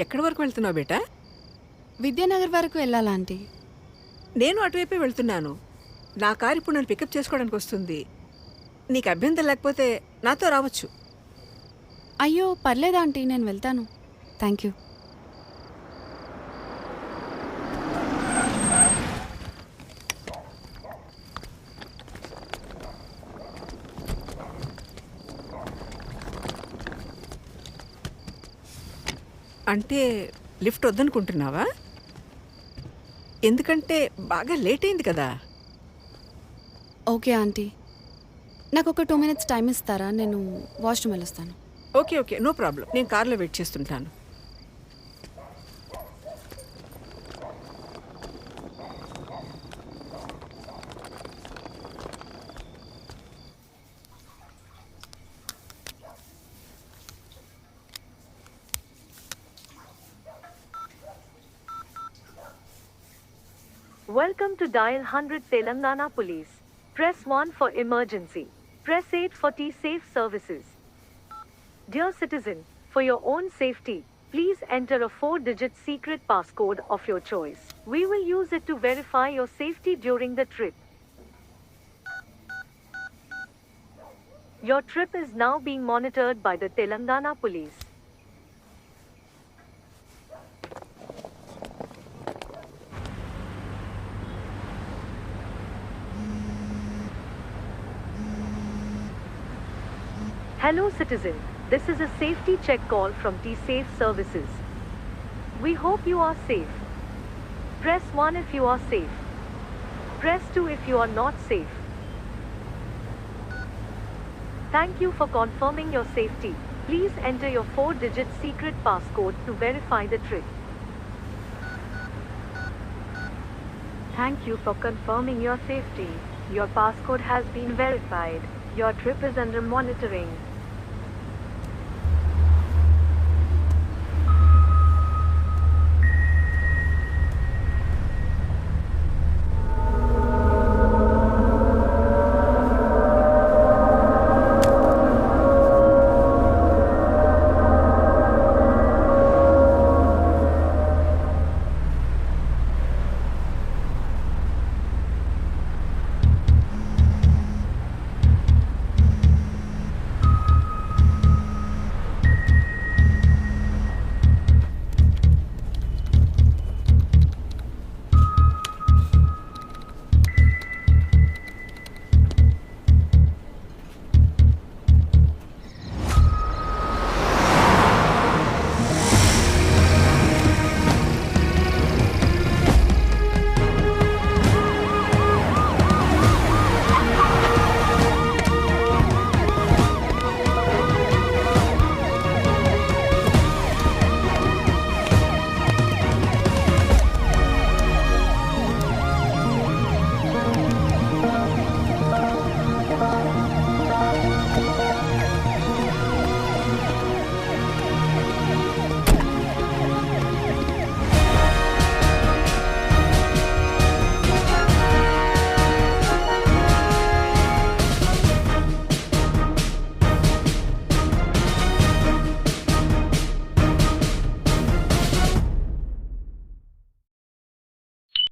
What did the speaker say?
ఎక్కడి వరకు వెళ్తున్నావు బేటా? విద్యానగర్ వరకు వెళ్ళాలా ఆంటీ? నేను అటువైపే వెళ్తున్నాను. నా కారు ఇప్పుడు నన్ను పికప్ చేసుకోవడానికి వస్తుంది. నీకు అభ్యంతరం లేకపోతే నాతో రావచ్చు. అయ్యో పర్లేదా ఆంటీ, నేను వెళ్తాను. Thank you. అంటే లిఫ్ట్ వద్దనుకుంటున్నావా? ఎందుకంటే బాగా లేట్ అయింది కదా. ఓకే ఆంటీ, నాకు ఒక 2 minutes టైం ఇస్తారా? నేను వాష్రూమ్ వెళ్ళొస్తాను. Okay okay, no problem. నేను కార్లో వెయిట్ చేస్తుంటాను. Welcome to Dial 100 Telangana Police. Press 1 for emergency. Press 8 for T-Safe services. Dear citizen, for your own safety, please enter a 4-digit secret passcode of your choice. We will use it to verify your safety during the trip. Your trip is now being monitored by the Telangana Police. Hello citizen, this is a safety check call from T-Safe services. We hope you are safe. Press 1 if you are safe. Press 2 if you are not safe. Thank you for confirming your safety. Please enter your 4-digit secret passcode to verify the trip. Thank you for confirming your safety. Your passcode has been verified. Your trip is under monitoring.